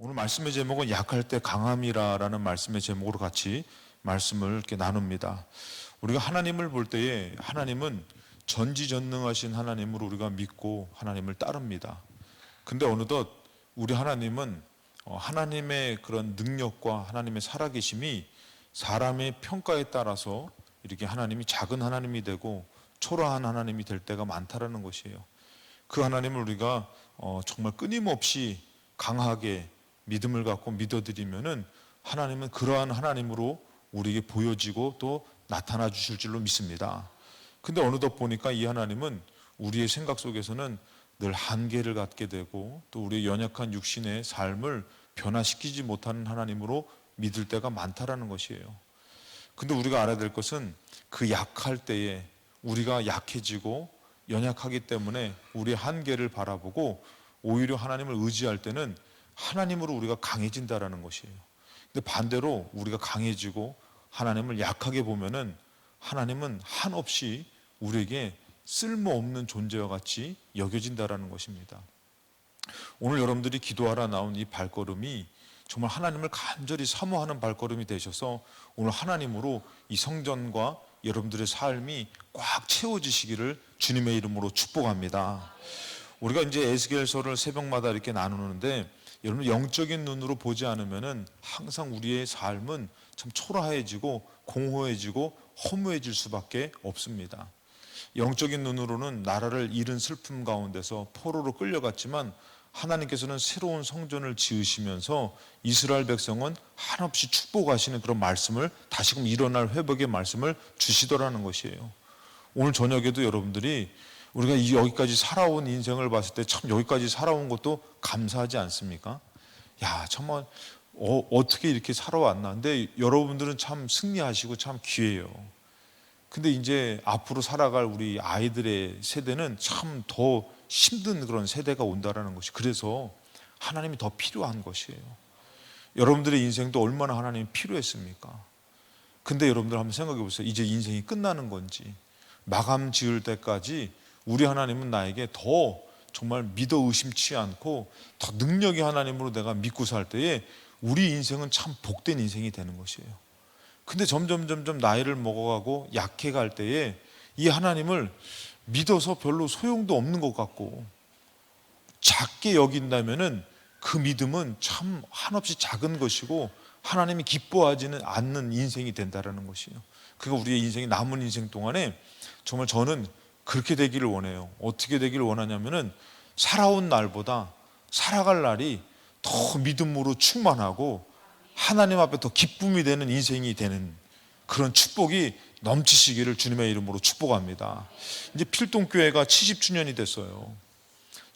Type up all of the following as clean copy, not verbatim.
오늘 말씀의 제목은 약할 때 강함이라라는 말씀의 제목으로 같이 말씀을 이렇게 나눕니다. 우리가 하나님을 볼 때에 하나님은 전지전능하신 하나님으로 우리가 믿고 하나님을 따릅니다. 근데 어느덧 우리 하나님은 하나님의 그런 능력과 하나님의 살아계심이 사람의 평가에 따라서 이렇게 하나님이 작은 하나님이 되고 초라한 하나님이 될 때가 많다라는 것이에요. 그 하나님을 우리가 정말 끊임없이 강하게 믿음을 갖고 믿어드리면은 하나님은 그러한 하나님으로 우리에게 보여지고 또 나타나 주실 줄로 믿습니다. 근데 어느덧 보니까 이 하나님은 우리의 생각 속에서는 늘 한계를 갖게 되고 또 우리의 연약한 육신의 삶을 변화시키지 못하는 하나님으로 믿을 때가 많다라는 것이에요. 근데 우리가 알아야 될 것은 그 약할 때에 우리가 약해지고 연약하기 때문에 우리의 한계를 바라보고 오히려 하나님을 의지할 때는 하나님으로 우리가 강해진다라는 것이에요. 근데 반대로 우리가 강해지고 하나님을 약하게 보면은 하나님은 한없이 우리에게 쓸모없는 존재와 같이 여겨진다라는 것입니다. 오늘 여러분들이 기도하러 나온 이 발걸음이 정말 하나님을 간절히 사모하는 발걸음이 되셔서 오늘 하나님으로 이 성전과 여러분들의 삶이 꽉 채워지시기를 주님의 이름으로 축복합니다. 우리가 이제 에스겔서를 새벽마다 이렇게 나누는데 여러분 영적인 눈으로 보지 않으면은 항상 우리의 삶은 참 초라해지고 공허해지고 허무해질 수밖에 없습니다. 영적인 눈으로는 나라를 잃은 슬픔 가운데서 포로로 끌려갔지만 하나님께서는 새로운 성전을 지으시면서 이스라엘 백성은 한없이 축복하시는 그런 말씀을 다시금 일어날 회복의 말씀을 주시더라는 것이에요. 오늘 저녁에도 여러분들이 우리가 여기까지 살아온 인생을 봤을 때 참 여기까지 살아온 것도 감사하지 않습니까? 야, 정말 어떻게 이렇게 살아왔나. 근데 여러분들은 참 승리하시고 참 귀해요. 근데 이제 앞으로 살아갈 우리 아이들의 세대는 참 더 힘든 그런 세대가 온다라는 것이, 그래서 하나님이 더 필요한 것이에요. 여러분들의 인생도 얼마나 하나님이 필요했습니까? 근데 여러분들 한번 생각해 보세요. 이제 인생이 끝나는 건지 마감 지을 때까지 우리 하나님은 나에게 더 정말 믿어 의심치 않고 더 능력의 하나님으로 내가 믿고 살 때에 우리 인생은 참 복된 인생이 되는 것이에요. 근데 점점 나이를 먹어가고 약해갈 때에 이 하나님을 믿어서 별로 소용도 없는 것 같고 작게 여긴다면은 그 믿음은 참 한없이 작은 것이고 하나님이 기뻐하지는 않는 인생이 된다라는 것이에요. 그러니까 우리의 인생이 남은 인생 동안에 정말 저는 그렇게 되기를 원해요. 어떻게 되기를 원하냐면은 살아온 날보다 살아갈 날이 더 믿음으로 충만하고 하나님 앞에 더 기쁨이 되는 인생이 되는 그런 축복이 넘치시기를 주님의 이름으로 축복합니다. 이제 필동교회가 70주년이 됐어요.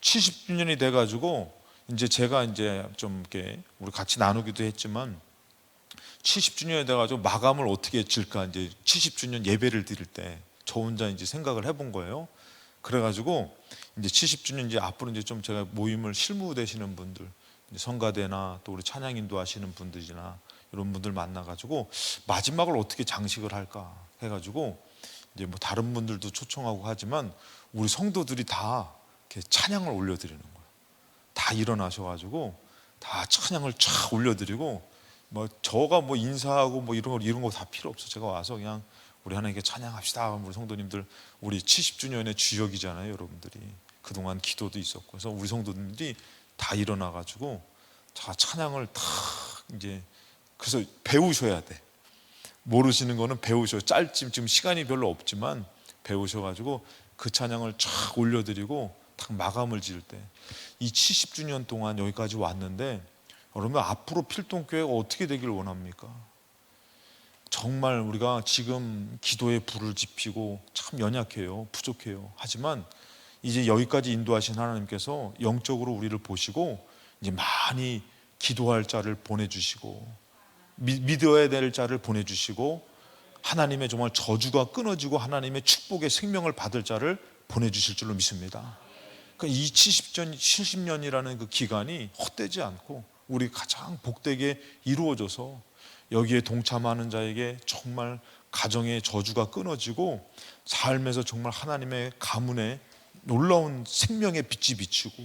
70주년이 돼가지고 이제 제가 이제 좀 이렇게 우리 같이 나누기도 했지만 70주년이 돼가지고 마감을 어떻게 질까 이제 70주년 예배를 드릴 때 저 혼자 이제 생각을 해본 거예요. 그래가지고 이제 70주년 이제 앞으로 이제 좀 제가 모임을 실무 되시는 분들, 성가대나 또 우리 찬양 인도하시는 분들이나 이런 분들 만나가지고 마지막을 어떻게 장식을 할까 해가지고 이제 뭐 다른 분들도 초청하고 하지만 우리 성도들이 다 이렇게 찬양을 올려드리는 거예요. 다 일어나셔가지고 다 찬양을 쫙 올려드리고 뭐 저가 뭐 인사하고 뭐 이런 거 다 필요 없어. 제가 와서 그냥 우리 하나님께 찬양합시다. 우리 성도님들 우리 70주년의 주역이잖아요, 여러분들이. 그동안 기도도 있었고 그래서 우리 성도님들이 다 일어나가지고 자 찬양을 다 이제 그래서 배우셔야 돼. 모르시는 거는 배우셔. 짧지 지금 시간이 별로 없지만 배우셔가지고 그 찬양을 쫙 올려드리고 딱 마감을 지을 때 이 70주년 동안 여기까지 왔는데 여러분 앞으로 필동교회가 어떻게 되길 원합니까? 정말 우리가 지금 기도에 불을 지피고 참 연약해요. 부족해요. 하지만 이제 여기까지 인도하신 하나님께서 영적으로 우리를 보시고 이제 많이 기도할 자를 보내주시고 믿어야 될 자를 보내주시고 하나님의 정말 저주가 끊어지고 하나님의 축복의 생명을 받을 자를 보내주실 줄로 믿습니다. 그러니까 이 70년이라는 그 기간이 헛되지 않고 우리 가장 복되게 이루어져서 여기에 동참하는 자에게 정말 가정의 저주가 끊어지고 삶에서 정말 하나님의 가문에 놀라운 생명의 빛이 비치고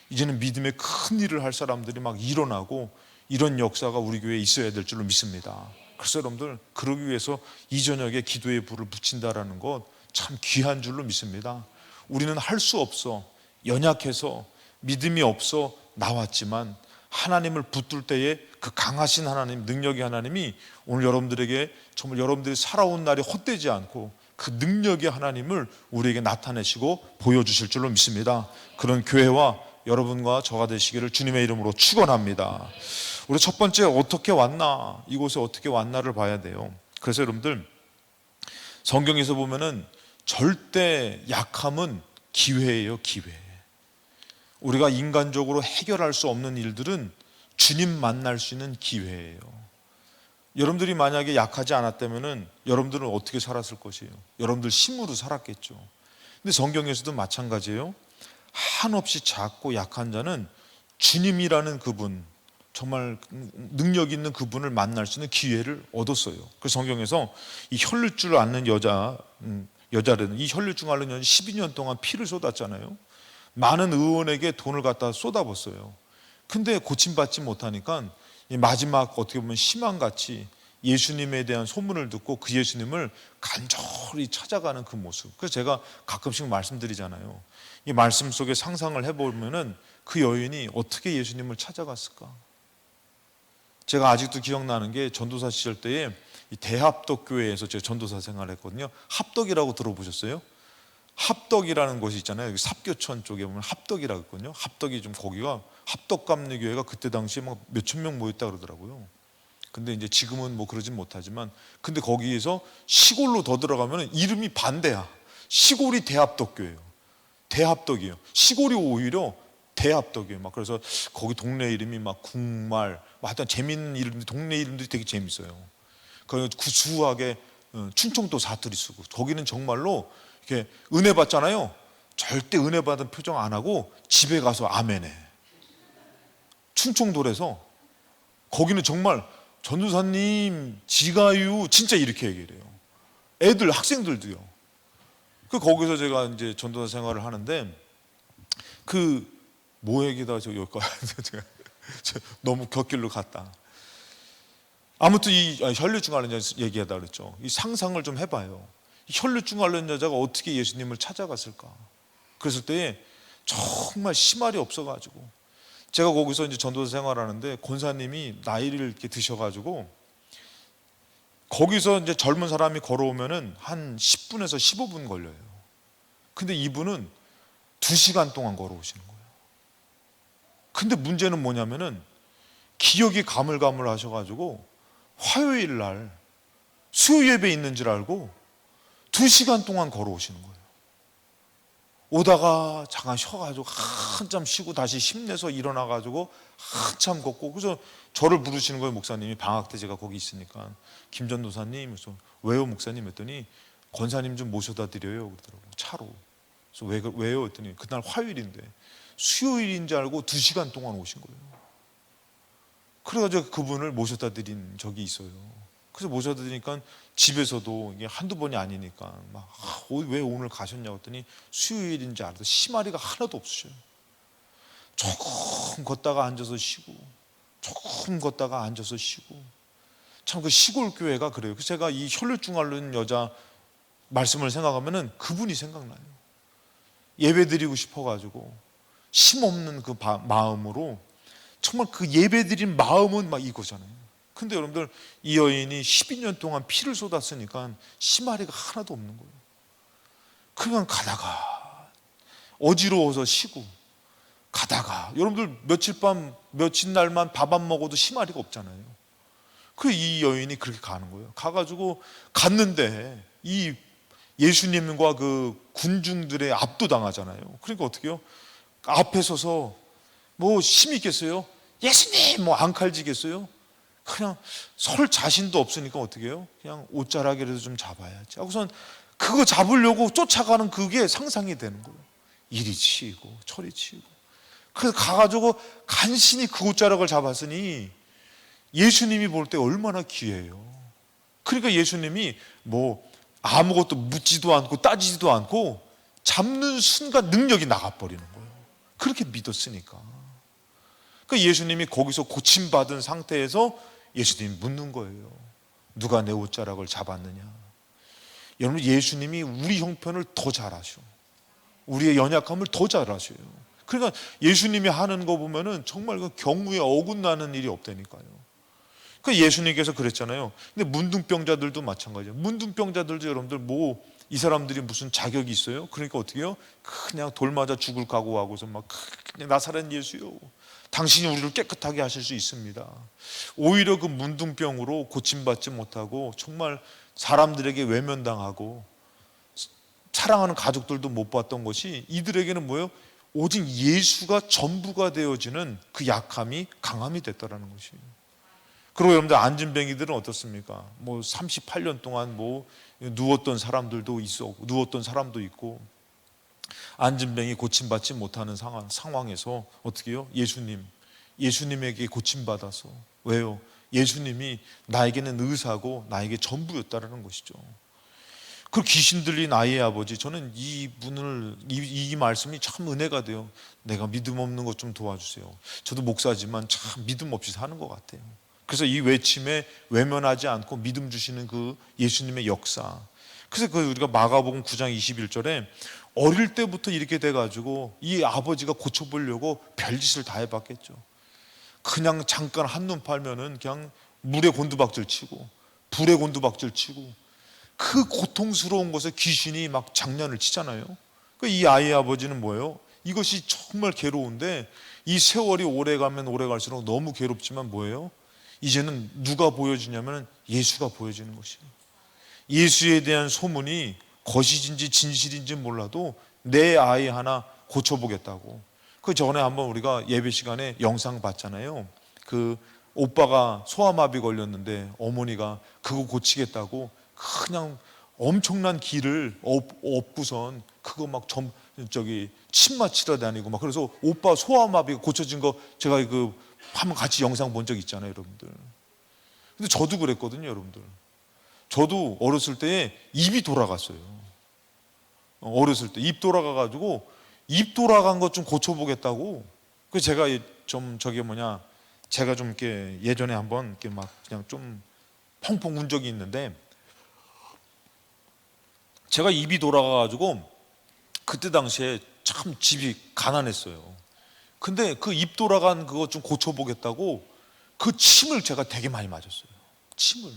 이제는 믿음의 큰 일을 할 사람들이 막 일어나고 이런 역사가 우리 교회에 있어야 될 줄로 믿습니다. 그래서 여러분들 그러기 위해서 이 저녁에 기도의 불을 붙인다라는 것 참 귀한 줄로 믿습니다. 우리는 할 수 없어, 연약해서 믿음이 없어 나왔지만 하나님을 붙들 때에 그 강하신 하나님, 능력의 하나님이 오늘 여러분들에게 정말 여러분들이 살아온 날이 헛되지 않고 그 능력의 하나님을 우리에게 나타내시고 보여주실 줄로 믿습니다. 그런 교회와 여러분과 저가 되시기를 주님의 이름으로 축원합니다. 우리 첫 번째 어떻게 왔나, 이곳에 어떻게 왔나를 봐야 돼요. 그래서 여러분들 성경에서 보면은 절대 약함은 기회예요, 기회. 우리가 인간적으로 해결할 수 없는 일들은 주님 만날 수 있는 기회예요. 여러분들이 만약에 약하지 않았다면은 여러분들은 어떻게 살았을 것이에요? 여러분들 힘으로 살았겠죠. 근데 성경에서도 마찬가지예요. 한없이 작고 약한 자는 주님이라는 그분, 정말 능력 있는 그분을 만날 수 있는 기회를 얻었어요. 그래서 성경에서 이 혈루증을 앓는 여자는 이 혈루증 앓는 여자는 12년 동안 피를 쏟았잖아요. 많은 의원에게 돈을 갖다 쏟아붓어요. 근데 고침받지 못하니까 마지막 어떻게 보면 희망같이 예수님에 대한 소문을 듣고 그 예수님을 간절히 찾아가는 그 모습. 그래서 제가 가끔씩 말씀드리잖아요. 이 말씀 속에 상상을 해보면은 그 여인이 어떻게 예수님을 찾아갔을까? 제가 아직도 기억나는 게 전도사 시절 때에 이 대합덕교회에서 제가 전도사 생활을 했거든요. 합덕이라고 들어보셨어요? 합덕이라는 곳이 있잖아요. 여기 삽교천 쪽에 보면 합덕이라고 있거든요. 합덕이 좀 거기가 합덕감리교회가 그때 당시에 막 몇천 명 모였다 그러더라고요. 근데 이제 지금은 뭐 그러진 못하지만, 근데 거기에서 시골로 더 들어가면 이름이 반대야. 시골이 대합덕교회예요. 대합덕이에요. 시골이 오히려 대합덕이에요. 막 그래서 거기 동네 이름이 막 국말, 하여튼 재밌는 이름들, 동네 이름들이 되게 재밌어요. 그 구수하게 충청도 사투리 쓰고, 거기는 정말로 이렇게 은혜 받잖아요. 절대 은혜 받은 표정 안 하고 집에 가서 아멘해. 충청도라서 거기는 정말 전도사님 지가유 진짜 이렇게 얘기를 해요. 애들 학생들도요. 그 거기서 제가 이제 전도사 생활을 하는데 그 뭐 얘기다 저 여기까지 너무 곁길로 갔다. 아무튼 이 혈루증 앓는 여자 얘기하다 그랬죠. 이 상상을 좀 해봐요. 이 혈루증 앓는 여자가 어떻게 예수님을 찾아갔을까? 그랬을 때에 정말 심할이 없어가지고, 제가 거기서 이제 전도사 생활하는데 권사님이 나이를 이렇게 드셔가지고 거기서 이제 젊은 사람이 걸어오면은 한 10분에서 15분 걸려요. 근데 이분은 2시간 동안 걸어오시는 거예요. 근데 문제는 뭐냐면은 기억이 가물가물 하셔가지고 화요일 날 수요 예배 있는 줄 알고 2시간 동안 걸어오시는 거예요. 오다가 잠깐 쉬어가지고 한참 쉬고 다시 힘내서 일어나가지고 한참 걷고, 그래서 저를 부르시는 거예요. 목사님이 방학 때 제가 거기 있으니까. 김전도사님, 그래서 왜요 목사님 했더니 권사님 좀 모셔다 드려요 그러더라고요. 차로. 그래서 왜요 했더니 그날 화요일인데 수요일인 줄 알고 2시간 동안 오신 거예요. 그래가지고 그분을 모셔다 드린 적이 있어요. 그래서 모셔다 드리니까 집에서도 이게 한두 번이 아니니까 막 왜 오늘 가셨냐고 했더니 수요일인지 알아도 심하리가 하나도 없으셔요. 조금 걷다가 앉아서 쉬고, 조금 걷다가 앉아서 쉬고. 참 그 시골 교회가 그래요. 그래서 제가 이 혈루증 앓는 여자 말씀을 생각하면은 그분이 생각나요. 예배 드리고 싶어가지고 힘없는 그 마음으로, 정말 그 예배 드린 마음은 막 이거잖아요. 근데 여러분들 이 여인이 12년 동안 피를 쏟았으니까 심하리가 하나도 없는 거예요. 그냥 가다가 어지러워서 쉬고 가다가, 여러분들 며칠 날만 밥 안 먹어도 심하리가 없잖아요. 그 이 여인이 그렇게 가는 거예요. 가가지고 갔는데 이 예수님과 그 군중들의 압도당하잖아요. 그러니까 어떻게 해요? 앞에 서서 뭐 힘이 있겠어요? 예수님 뭐 안 칼지겠어요? 그냥 설 자신도 없으니까 어떻게 해요? 그냥 옷자락이라도 좀 잡아야지 하고선 그거 잡으려고 쫓아가는 그게 상상이 되는 거예요. 이리 치이고 저리 치이고. 그래서 가가지고 간신히 그 옷자락을 잡았으니 예수님이 볼 때 얼마나 귀해요. 그러니까 예수님이 뭐 아무것도 묻지도 않고 따지지도 않고 잡는 순간 능력이 나가버리는 거예요. 그렇게 믿었으니까. 그러니까 예수님이 거기서 고침받은 상태에서 예수님이 묻는 거예요. 누가 내 옷자락을 잡았느냐. 여러분, 예수님이 우리 형편을 더 잘 아셔. 우리의 연약함을 더 잘 아셔요. 그러니까 예수님이 하는 거 보면은 정말 그 경우에 어긋나는 일이 없다니까요. 그러니까 예수님께서 그랬잖아요. 근데 문둥병자들도 마찬가지예요. 문둥병자들도 여러분들 뭐 이 사람들이 무슨 자격이 있어요? 그러니까 어떻게 해요? 그냥 돌 맞아 죽을 각오하고서 막 그냥 나사렛 예수요, 당신이 우리를 깨끗하게 하실 수 있습니다. 오히려 그 문둥병으로 고침받지 못하고 정말 사람들에게 외면당하고 사랑하는 가족들도 못 봤던 것이 이들에게는 뭐예요? 오직 예수가 전부가 되어지는 그 약함이 강함이 됐다라는 것이에요. 그리고 여러분들, 안진뱅이들은 어떻습니까? 뭐 38년 동안 뭐 누웠던 사람들도 있었고, 누웠던 사람도 있고, 안진뱅이 고침받지 못하는 상황에서 어떻게 해요? 예수님에게 고침받아서. 왜요? 예수님이 나에게는 의사고 나에게 전부였다라는 것이죠. 그 귀신 들린 아이의 아버지, 저는 이 말씀이 참 은혜가 돼요. 내가 믿음 없는 것 좀 도와주세요. 저도 목사지만 참 믿음 없이 사는 것 같아요. 그래서 이 외침에 외면하지 않고 믿음 주시는 그 예수님의 역사. 그래서 우리가 마가복음 9장 21절에 어릴 때부터 이렇게 돼가지고 이 아버지가 고쳐보려고 별짓을 다 해봤겠죠. 그냥 잠깐 한눈 팔면은 그냥 물에 곤두박질 치고 불에 곤두박질 치고 그 고통스러운 것에 귀신이 막 장난을 치잖아요. 이 아이의 아버지는 뭐예요? 이것이 정말 괴로운데 이 세월이 오래 가면 오래 갈수록 너무 괴롭지만 뭐예요? 이제는 누가 보여지냐면 예수가 보여지는 것이에요. 예수에 대한 소문이 거짓인지 진실인지 몰라도 내 아이 하나 고쳐보겠다고. 그 전에 한번 우리가 예배 시간에 영상 봤잖아요. 그 오빠가 소아마비 걸렸는데 어머니가 그거 고치겠다고 그냥 엄청난 길을 업고선 그거 막 침 맞히러 다니고 막. 그래서 오빠 소아마비가 고쳐진 거 제가 한번 같이 영상 본 적 있잖아요, 여러분들. 근데 저도 그랬거든요, 여러분들. 저도 어렸을 때에 입이 돌아갔어요. 어렸을 때 입 돌아가가지고 입 돌아간 것 좀 고쳐보겠다고. 그 제가 좀 제가 좀 이렇게 예전에 한번 이렇게 막 그냥 좀 펑펑 운 적이 있는데, 제가 입이 돌아가가지고 그때 당시에 참 집이 가난했어요. 근데 그 입 돌아간 그거 좀 고쳐보겠다고 그 침을 제가 되게 많이 맞았어요. 침을.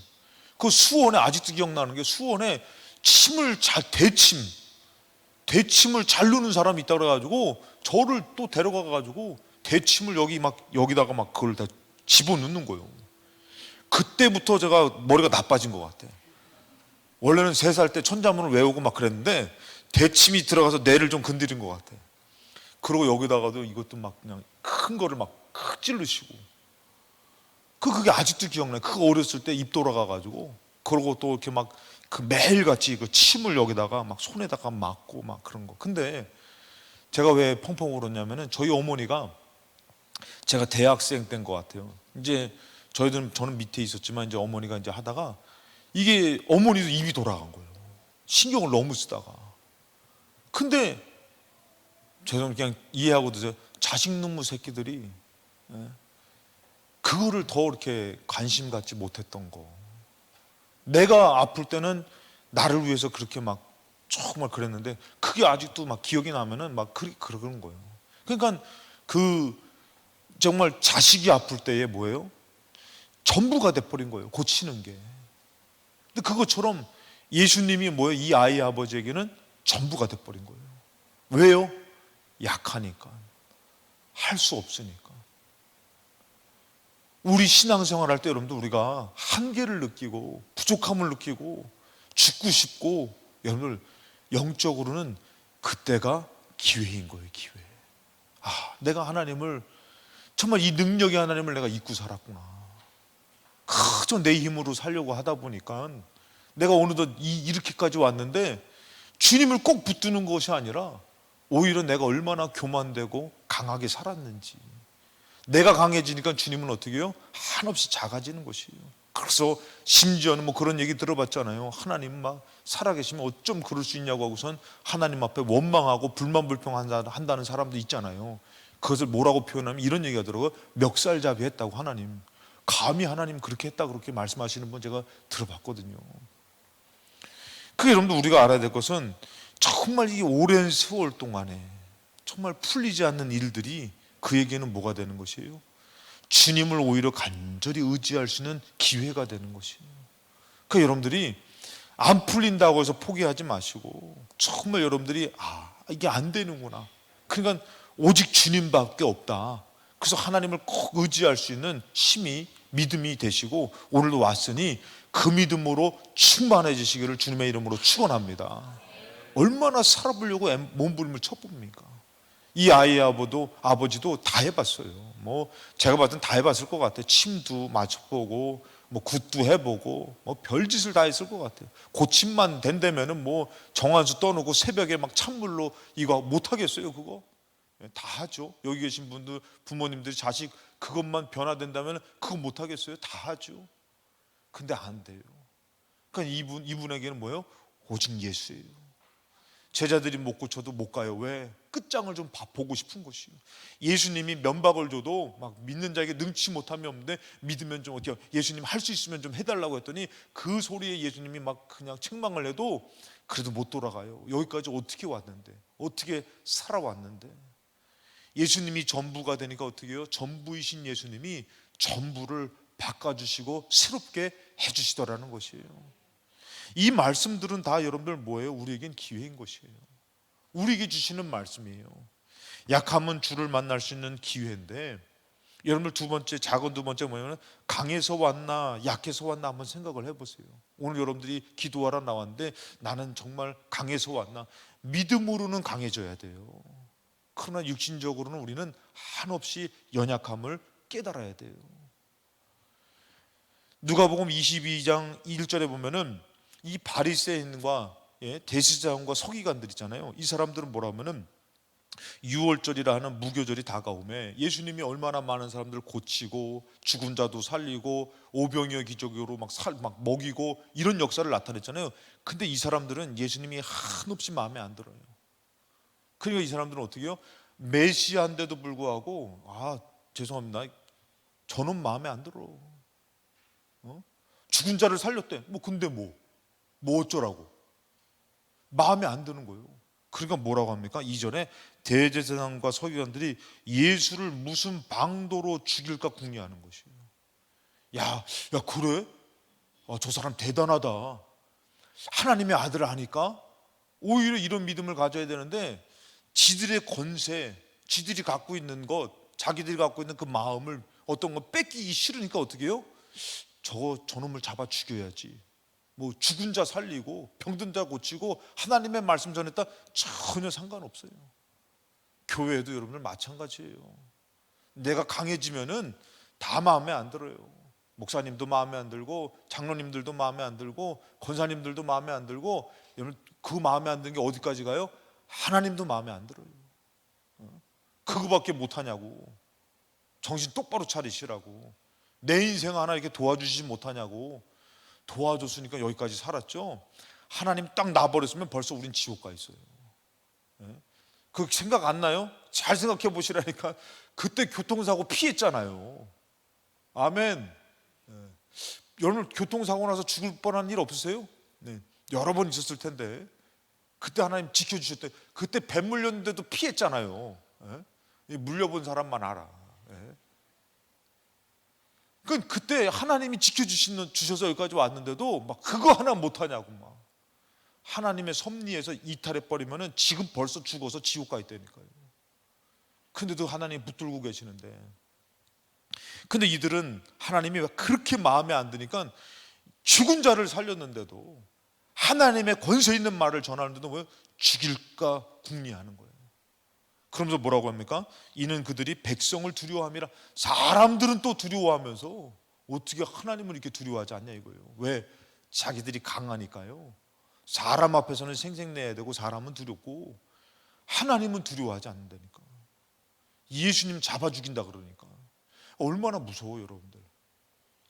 그 수원에 아직도 기억나는 게, 수원에 침을 대침을 잘 누는 사람이 있다 그래가지고 저를 또 데려가가지고 대침을 여기다가 막 그걸 다 집어넣는 거예요. 그때부터 제가 머리가 나빠진 것 같아요. 원래는 3살 때 천자문을 외우고 막 그랬는데 대침이 들어가서 뇌를 좀 건드린 것 같아요. 그리고 여기다가도 이것도 막 그냥 큰 거를 막 찌르시고. 그게 아직도 기억나요. 그거 어렸을 때 입 돌아가가지고. 그러고 또 이렇게 막 매일같이 그 침을 여기다가 막 손에다가 맞고 막 그런 거. 근데 제가 왜 펑펑 울었냐면은 저희 어머니가, 제가 대학생 때인 것 같아요. 이제 저는 밑에 있었지만 이제 어머니가 이제 하다가 이게 어머니도 입이 돌아간 거예요. 신경을 너무 쓰다가. 근데 저는 그냥 이해하고 드세요. 자식 놈의 새끼들이 그거를 더 이렇게 관심 갖지 못했던 거. 내가 아플 때는 나를 위해서 그렇게 막 정말 그랬는데 그게 아직도 막 기억이 나면은 막 그런 거예요. 그러니까 정말 자식이 아플 때에 뭐예요? 전부가 돼버린 거예요. 고치는 게. 근데 그것처럼 예수님이 뭐예요? 이 아이 아버지에게는 전부가 돼버린 거예요. 왜요? 약하니까. 할 수 없으니까. 우리 신앙생활 할 때 여러분들, 우리가 한계를 느끼고 부족함을 느끼고 죽고 싶고, 여러분들 영적으로는 그때가 기회인 거예요. 기회. 내가 하나님을, 정말 이 능력의 하나님을 내가 잊고 살았구나. 그저 내 힘으로 살려고 하다 보니까 내가 어느덧 이렇게까지 왔는데, 주님을 꼭 붙드는 것이 아니라 오히려 내가 얼마나 교만되고 강하게 살았는지. 내가 강해지니까 주님은 어떻게 해요? 한없이 작아지는 것이에요. 그래서 심지어는 뭐 그런 얘기 들어봤잖아요. 하나님 막 살아계시면 어쩜 그럴 수 있냐고 하고선 하나님 앞에 원망하고 불만불평한다는 사람도 있잖아요. 그것을 뭐라고 표현하면 이런 얘기 하더라고요. 멱살잡이 했다고. 하나님, 감히 하나님 그렇게 했다 그렇게 말씀하시는 분 제가 들어봤거든요. 그 여러분들 우리가 알아야 될 것은 정말 이 오랜 세월 동안에 정말 풀리지 않는 일들이 그에게는 뭐가 되는 것이에요? 주님을 오히려 간절히 의지할 수 있는 기회가 되는 것이에요. 그 여러분들이 안 풀린다고 해서 포기하지 마시고 정말 여러분들이 이게 안 되는구나, 그러니까 오직 주님밖에 없다, 그래서 하나님을 꼭 의지할 수 있는 힘이, 믿음이 되시고 오늘도 왔으니 그 믿음으로 충만해지시기를 주님의 이름으로 축원합니다. 얼마나 살아보려고 몸부림을 쳐봅니까? 이 아이의 아버지도 다 해봤어요. 제가 봤을 땐 다 해봤을 것 같아요. 침도 맞춰보고 굿도 해보고 별짓을 다 했을 것 같아요. 고침만 된다면은 정한수 떠놓고 새벽에 막 찬물로 이거 못하겠어요? 그거 다 하죠. 여기 계신 분들 부모님들이 자식 그것만 변화된다면 그거 못하겠어요? 다 하죠. 근데 안 돼요. 그러니까 이분에게는 뭐예요? 오직 예수예요. 제자들이 못 고쳐도 못 가요. 왜? 끝장을 좀 보고 싶은 것이에요. 예수님이 면박을 줘도 막 믿는 자에게 능치 못함이 없는데 믿으면 좀 어때요? 예수님 할 수 있으면 좀 해달라고 했더니 그 소리에 예수님이 막 그냥 책망을 해도 그래도 못 돌아가요. 여기까지 어떻게 왔는데, 어떻게 살아왔는데. 예수님이 전부가 되니까 어떻게 해요? 전부이신 예수님이 전부를 바꿔주시고 새롭게 해주시더라는 것이에요. 이 말씀들은 다 여러분들 뭐예요? 우리에겐 기회인 것이에요. 우리에게 주시는 말씀이에요. 약하면 주를 만날 수 있는 기회인데, 여러분들 작은 두 번째 뭐냐면 강해서 왔나 약해서 왔나 한번 생각을 해보세요. 오늘 여러분들이 기도하러 나왔는데 나는 정말 강해서 왔나? 믿음으로는 강해져야 돼요. 그러나 육신적으로는 우리는 한없이 연약함을 깨달아야 돼요. 누가복음 22장 1절에 보면은 이 바리새인과 대제사장과 서기관들 있잖아요. 이 사람들은 뭐라 하면은 유월절이라 하는 무교절이 다가오매 예수님이 얼마나 많은 사람들을 고치고 죽은 자도 살리고 오병이어 기적으로 막 먹이고 이런 역사를 나타냈잖아요. 근데 이 사람들은 예수님이 한없이 마음에 안 들어요. 그러니까 이 사람들은 어떻게 해요? 메시아인데도 불구하고 죄송합니다, 저는 마음에 안 들어. 죽은 자를 살렸대. 근데 뭐 어쩌라고? 마음에 안 드는 거예요. 그러니까 뭐라고 합니까? 이전에 대제사장과 서기관들이 예수를 무슨 방도로 죽일까 궁리하는 것이에요. 야 그래? 저 사람 대단하다. 하나님의 아들 아니까? 오히려 이런 믿음을 가져야 되는데 지들의 권세, 지들이 갖고 있는 것, 자기들이 갖고 있는 그 마음을 어떤 거 뺏기기 싫으니까 어떻게 해요? 저놈을 잡아 죽여야지. 죽은 자 살리고 병든 자 고치고 하나님의 말씀 전했다, 전혀 상관없어요. 교회도 여러분들 마찬가지예요. 내가 강해지면은 다 마음에 안 들어요. 목사님도 마음에 안 들고 장로님들도 마음에 안 들고 권사님들도 마음에 안 들고, 여러분 그 마음에 안 드는 게 어디까지 가요? 하나님도 마음에 안 들어요. 그거밖에 못하냐고. 정신 똑바로 차리시라고. 내 인생 하나 이렇게 도와주시지 못하냐고. 도와줬으니까 여기까지 살았죠. 하나님 딱 놔버렸으면 벌써 우린 지옥 가 있어요. 그 생각 안 나요? 잘 생각해 보시라니까. 그때 교통사고 피했잖아요. 아멘. 여러분 교통사고 나서 죽을 뻔한 일 없으세요? 여러 번 있었을 텐데 그때 하나님 지켜주셨대. 그때 배 물렸는데도 피했잖아요. 물려본 사람만 알아. 그때 하나님이 지켜주셔서 여기까지 왔는데도 막 그거 하나 못하냐고. 막 하나님의 섭리에서 이탈해버리면은 지금 벌써 죽어서 지옥 가 있다니까요. 근데도 하나님 붙들고 계시는데, 근데 이들은 하나님이 왜 그렇게 마음에 안 드니까 죽은 자를 살렸는데도 하나님의 권세 있는 말을 전하는데도 왜 죽일까 궁리하는 거예요. 그러면서 뭐라고 합니까? 이는 그들이 백성을 두려워함이라. 사람들은 또 두려워하면서 어떻게 하나님을 이렇게 두려워하지 않냐 이거예요. 왜? 자기들이 강하니까요. 사람 앞에서는 생색내야 되고 사람은 두렵고 하나님은 두려워하지 않는다니까. 예수님 잡아 죽인다 그러니까. 얼마나 무서워요 여러분들.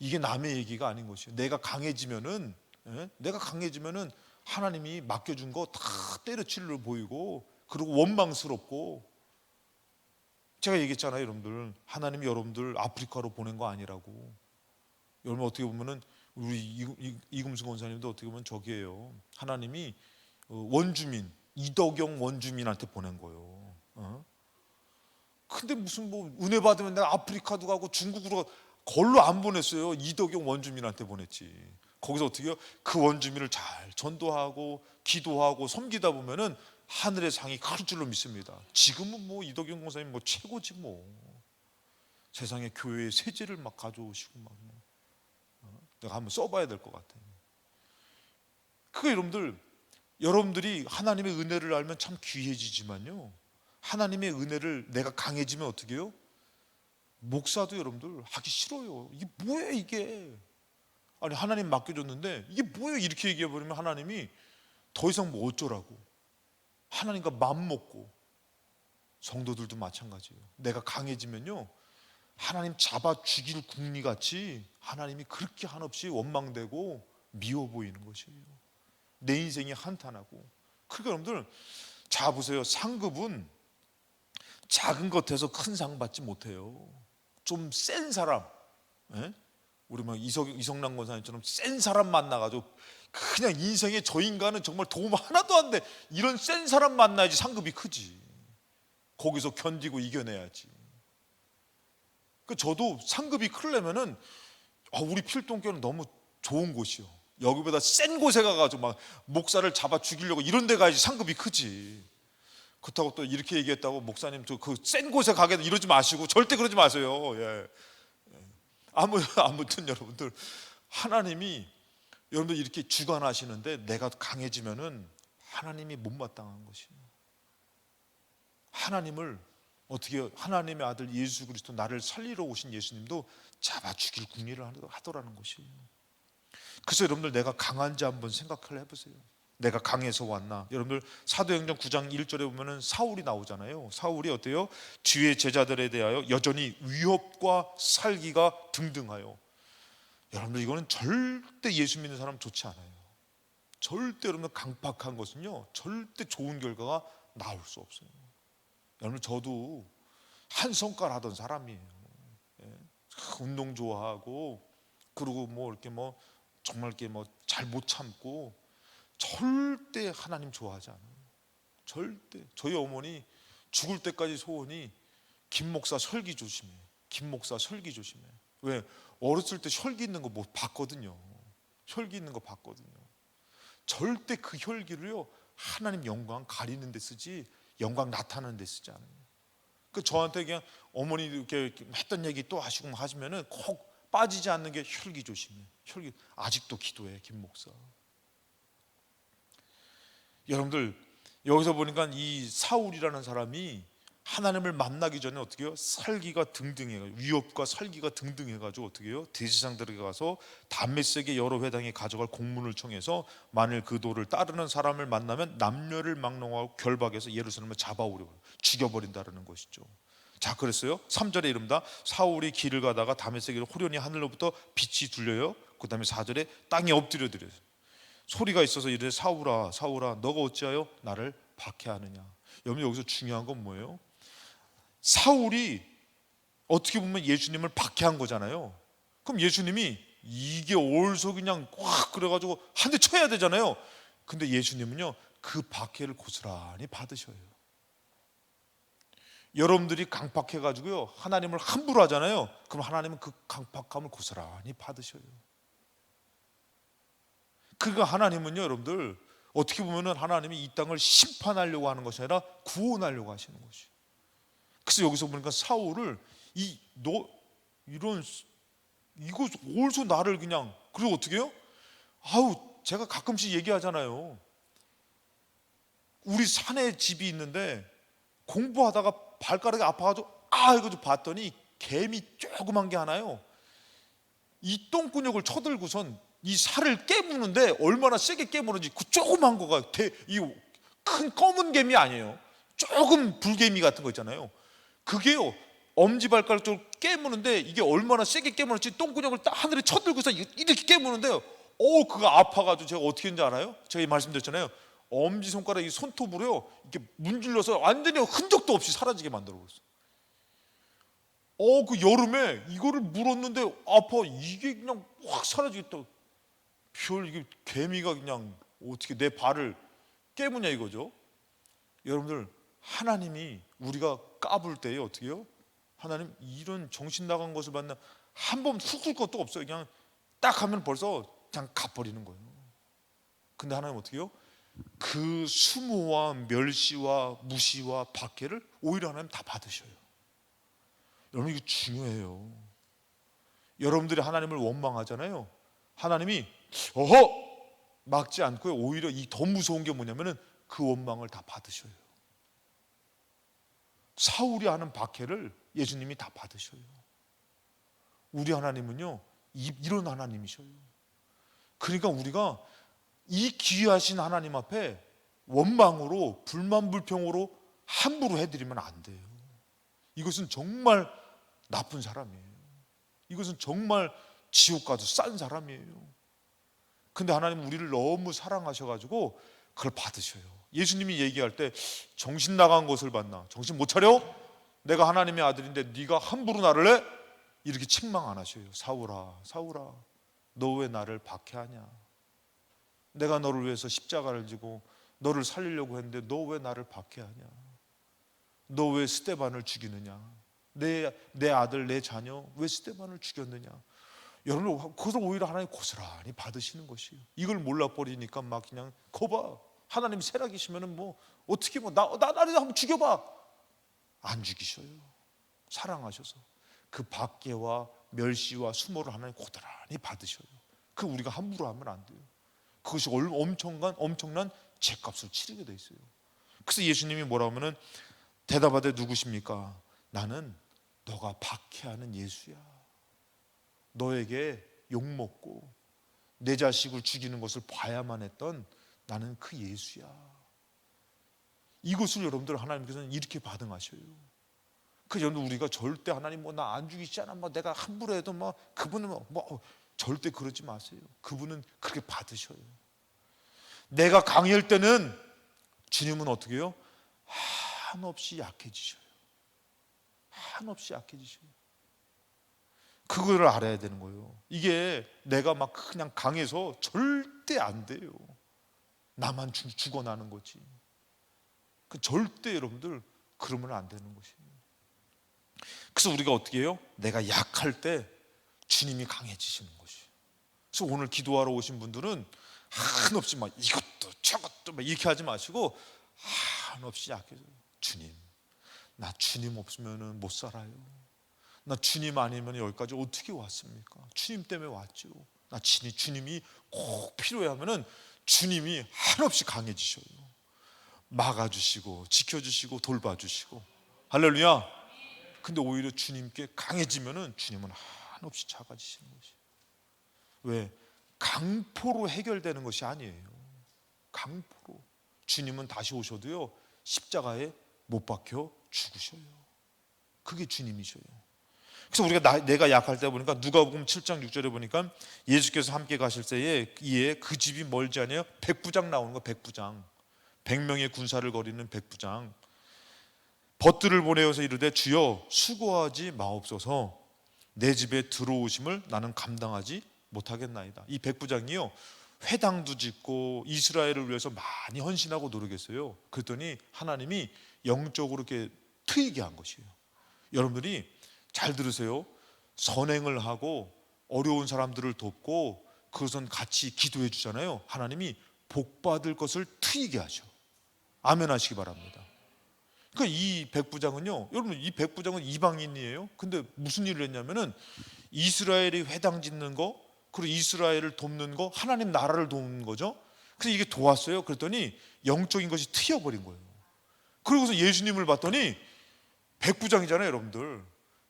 이게 남의 얘기가 아닌 것이에요. 내가 강해지면은 하나님이 맡겨준 거 다 때려칠 로 보이고, 그리고 원망스럽고 제가 얘기했잖아요, 여러분들. 하나님이 여러분들 아프리카로 보낸 거 아니라고. 여러분 어떻게 보면은 우리 이금수 권사님도 어떻게 보면 저기예요. 하나님이 원주민 이덕영 원주민한테 보낸 거예요. 근데 무슨 뭐 은혜 받으면 내가 아프리카도 가고 중국으로 걸로 안 보냈어요. 이덕영 원주민한테 보냈지. 거기서 어떻게 해요? 그 원주민을 잘 전도하고 기도하고 섬기다 보면은 하늘의 상이 클 줄로 믿습니다. 지금은 뭐 이덕영 권사님 뭐 최고지 뭐. 세상에 교회에 세제를 막 가져오시고 막 내가 한번 써봐야 될 것 같아요. 그게 여러분들이 하나님의 은혜를 알면 참 귀해지지만요, 하나님의 은혜를 내가 강해지면 어떻게 해요? 목사도 여러분들 하기 싫어요. 이게 뭐예요 이게? 아니 하나님 맡겨줬는데 이게 뭐예요? 이렇게 얘기해버리면 하나님이 더 이상 뭐 어쩌라고. 하나님과 맘먹고. 성도들도 마찬가지예요. 내가 강해지면요, 하나님 잡아 죽일 궁리같이 하나님이 그렇게 한없이 원망되고 미워 보이는 것이에요. 내 인생이 한탄하고. 그러니까 여러분들 자 보세요. 상급은 작은 것에서 큰 상 받지 못해요. 좀 센 사람, 우리 막 이성남 권사님처럼 센 사람 만나가지고 그냥 인생에 저 인간은 정말 도움 하나도 안 돼, 이런 센 사람 만나야지 상급이 크지. 거기서 견디고 이겨내야지. 저도 상급이 크려면은 우리 필동교는 너무 좋은 곳이요, 여기보다 센 곳에 가가지고 막 목사를 잡아 죽이려고 이런 데 가야지 상급이 크지. 그렇다고 또 이렇게 얘기했다고 목사님 저 그 센 곳에 가게 이러지 마시고, 절대 그러지 마세요. 예. 아무튼 여러분들, 하나님이 여러분들 이렇게 주관하시는데 내가 강해지면은 하나님이 못마땅한 것이에요. 하나님을 어떻게, 하나님의 아들 예수 그리스도 나를 살리러 오신 예수님도 잡아 죽일 궁리를 하더라는 것이에요. 그래서 여러분들 내가 강한지 한번 생각을 해보세요. 내가 강해서 왔나? 여러분들 사도행전 9장 1절에 보면은 사울이 나오잖아요. 사울이 어때요? 주의 제자들에 대하여 여전히 위협과 살기가 등등하여. 여러분들 이거는 절대 예수 믿는 사람 좋지 않아요. 절대 여러분 강팍한 것은요, 절대 좋은 결과가 나올 수 없어요. 여러분 저도 한 성깔 하던 사람이에요. 운동 좋아하고, 그리고 뭐 이렇게 뭐 정말 이렇게 뭐 잘 못 참고, 절대 하나님 좋아하지 않아요. 절대. 저희 어머니 죽을 때까지 소원이 김 목사 설기 조심해. 김 목사 설기 조심해. 왜? 어렸을 때 혈기 있는 거 못 봤거든요. 혈기 있는 거 봤거든요. 절대 그 혈기를요, 하나님 영광 가리는 데 쓰지 영광 나타내는 데 쓰지 않아요. 그 저한테 그냥 어머니 이렇게 했던 얘기 또 하시고 하시면은 꼭 빠지지 않는 게 혈기 조심해. 혈기. 아직도 기도해 김 목사. 여러분들 여기서 보니까 이 사울이라는 사람이 하나님을 만나기 전에 어떻게 해요? 살기가 등등해가지고, 위협과 살기가 등등해가지고 어떻게 해요? 대제사장들에게 가서 다메섹의 여러 회당에 가져갈 공문을 청해서 만일 그 도를 따르는 사람을 만나면 남녀를 막론하고 결박해서 예루살렘을 잡아오려 죽여버린다는 것이죠. 자, 그랬어요. 3절에 이릅니다. 사울이 길을 가다가 다메섹에서 호련히 하늘로부터 빛이 들려요. 그 다음에 4절에 땅에 엎드려 드려요. 소리가 있어서 이르되 사울아 사울아 너가 어찌하여 나를 박해하느냐. 여러분 여기서 중요한 건 뭐예요? 사울이 어떻게 보면 예수님을 박해한 거잖아요. 그럼 예수님이 이게 옳소 그냥 확 그래가지고 한 대 쳐야 되잖아요. 근데 예수님은요 그 박해를 고스란히 받으셔요. 여러분들이 강팍해가지고요 하나님을 함부로 하잖아요. 그럼 하나님은 그 강팍함을 고스란히 받으셔요. 그러니까 하나님은요 여러분들 어떻게 보면은 하나님이 이 땅을 심판하려고 하는 것이 아니라 구원하려고 하시는 것이에요. 그래서 여기서 보니까 사울을 이거 옳소 나를 그냥, 그리고 어떻게 해요? 제가 가끔씩 얘기하잖아요. 우리 산에 집이 있는데 공부하다가 발가락이 아파가지고 이거 좀 봤더니 개미 조그만 게 하나요. 이 똥구녕을 쳐들고선 이 살을 깨무는데 얼마나 세게 깨무는지, 그 조그만 거가 이 큰 검은 개미 아니에요. 조금 불개미 같은 거 있잖아요. 그게요 엄지발가락 쪽을 깨무는데 이게 얼마나 세게 깨무는지 똥구녕을 딱 하늘에 쳐들고서 이렇게 깨무는데요. 그거 아파가지고 제가 어떻게 했는지 알아요? 제가 말씀드렸잖아요. 엄지손가락 이 손톱으로요 이렇게 문질러서 완전히 흔적도 없이 사라지게 만들어 버렸어요. 그 여름에 이거를 물었는데 아파. 이게 그냥 확 사라지겠다. 이게 개미가 그냥 어떻게 내 발을 깨무냐 이거죠. 여러분들, 하나님이 우리가 까불 때에 어떻게 해요? 하나님 이런 정신 나간 것을 만나 한 번 훅 것도 없어요. 그냥 딱 하면 벌써 그냥 가버리는 거예요. 근데 하나님 어떻게 해요? 그 수모와 멸시와 무시와 박해를 오히려 하나님 다 받으셔요. 여러분, 이거 중요해요. 여러분들이 하나님을 원망하잖아요. 하나님이 막지 않고요, 오히려 이 더 무서운 게 뭐냐면은 그 원망을 다 받으셔요. 사울이 하는 박해를 예수님이 다 받으셔요. 우리 하나님은요, 이런 하나님이셔요. 그러니까 우리가 이 귀하신 하나님 앞에 원망으로, 불만 불평으로 함부로 해드리면 안 돼요. 이것은 정말 나쁜 사람이에요. 이것은 정말 지옥 가도 싼 사람이에요. 근데 하나님은 우리를 너무 사랑하셔가지고 그걸 받으셔요. 예수님이 얘기할 때 정신 나간 것을 봤나? 정신 못 차려? 내가 하나님의 아들인데 네가 함부로 나를 해? 이렇게 책망 안 하셔요. 사울아, 사울아, 너 왜 나를 박해하냐? 내가 너를 위해서 십자가를 지고 너를 살리려고 했는데 너 왜 나를 박해하냐? 너 왜 스데반을 죽이느냐? 내 아들, 내 자녀 왜 스데반을 죽였느냐? 여러분, 그것을 오히려 하나님 고스란히 받으시는 것이에요. 이걸 몰라버리니까 막 그냥 거봐, 하나님 세락이시면은 뭐 어떻게 나를 한번 죽여봐. 안 죽이셔요. 사랑하셔서 그 박해와 멸시와 수모를 하나님 고스란히 받으셔요. 그 우리가 함부로 하면 안 돼요. 그것이 엄청난 죄값을 치르게 돼 있어요. 그래서 예수님이 뭐라고 하면은 대답하되 누구십니까? 나는 너가 박해하는 예수야. 너에게 욕먹고 내 자식을 죽이는 것을 봐야만 했던 나는 그 예수야. 이것을 여러분들 하나님께서는 이렇게 반응하셔요. 그래서 여러분, 우리가 절대 하나님 나 안 죽이시잖아, 내가 함부로 해도 그분은 절대 그러지 마세요. 그분은 그렇게 받으셔요. 내가 강할 때는 주님은 어떻게 해요? 한없이 약해지셔요. 한없이 약해지셔요. 그거를 알아야 되는 거예요. 이게 내가 그냥 강해서 절대 안 돼요. 나만 죽어나는 거지. 절대 여러분들 그러면 안 되는 것이에요. 그래서 우리가 어떻게 해요? 내가 약할 때 주님이 강해지시는 것이에요. 그래서 오늘 기도하러 오신 분들은 한없이 이것도 저것도 이렇게 하지 마시고 한없이 약해져요. 주님, 나 주님 없으면 못 살아요. 나 주님 아니면 여기까지 어떻게 왔습니까? 주님 때문에 왔죠. 나 주님이 꼭 필요해 하면은 주님이 한없이 강해지셔요. 막아주시고 지켜주시고 돌봐주시고. 할렐루야. 근데 오히려 주님께 강해지면은 주님은 한없이 작아지시는 것이. 왜? 강포로 해결되는 것이 아니에요. 강포로. 주님은 다시 오셔도요, 십자가에 못 박혀 죽으셔요. 그게 주님이셔요. 그래서 우리가 내가 약할 때 보니까 누가복음 7장 6절에 보니까 예수께서 함께 가실 때에 이에 그 집이 멀지 않아요. 백부장 나오는 거. 백부장, 100명의 군사를 거리는 백부장. 벗들을 보내어서 이르되 주여 수고하지 마옵소서, 내 집에 들어오심을 나는 감당하지 못하겠나이다. 이 백부장이요, 회당도 짓고 이스라엘을 위해서 많이 헌신하고 노력했어요. 그랬더니 하나님이 영적으로 이렇게 트이게 한 것이에요. 여러분들이 잘 들으세요. 선행을 하고 어려운 사람들을 돕고 그것은 같이 기도해 주잖아요. 하나님이 복받을 것을 트이게 하셔. 아멘 하시기 바랍니다. 그러니까 이 백부장은요, 여러분, 이 백부장은 이방인이에요. 근데 무슨 일을 했냐면은 이스라엘이 회당 짓는 거, 그리고 이스라엘을 돕는 거, 하나님 나라를 돕는 거죠. 그래서 이게 도왔어요. 그랬더니 영적인 것이 트여버린 거예요. 그러고서 예수님을 봤더니 백부장이잖아요, 여러분들.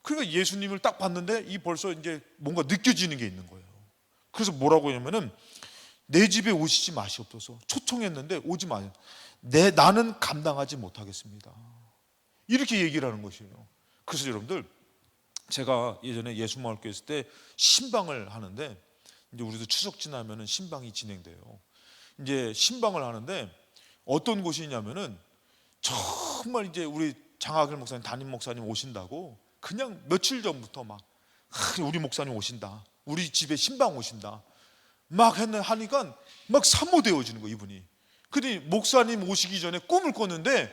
그러니까 예수님을 딱 봤는데 이 벌써 이제 뭔가 느껴지는 게 있는 거예요. 그래서 뭐라고 하냐면은 내 집에 오시지 마시옵소서. 초청했는데 오지 마요. 나는 감당하지 못하겠습니다. 이렇게 얘기를 하는 것이에요. 그래서 여러분들, 제가 예전에 예수마을교회 있을 때 신방을 하는데, 이제 우리도 추석 지나면은 신방이 진행돼요. 이제 신방을 하는데 어떤 곳이냐면은 정말 이제 우리 장하길 목사님, 담임 목사님 오신다고 그냥 며칠 전부터 막 우리 목사님 오신다, 우리 집에 신방 오신다 막 하니까 막 사모되어지는 거예요, 이분이. 근데 목사님 오시기 전에 꿈을 꿨는데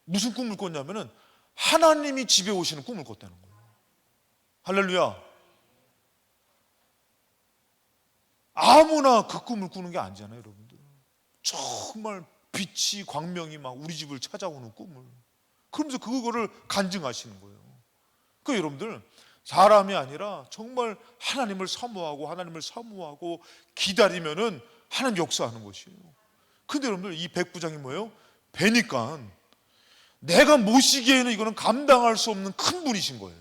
무슨 꿈을 꿨냐면은 하나님이 집에 오시는 꿈을 꿨다는 거예요. 할렐루야. 아무나 그 꿈을 꾸는 게 아니잖아요, 여러분들. 정말 빛이, 광명이 막 우리 집을 찾아오는 꿈을, 그러면서 그거를 간증하시는 거예요. 그 여러분들, 사람이 아니라 정말 하나님을 사모하고 기다리면은 하나님 역사하는 것이에요. 근데 여러분들, 이 백부장이 뭐예요? 뵈니까 내가 모시기에는 이거는 감당할 수 없는 큰 분이신 거예요.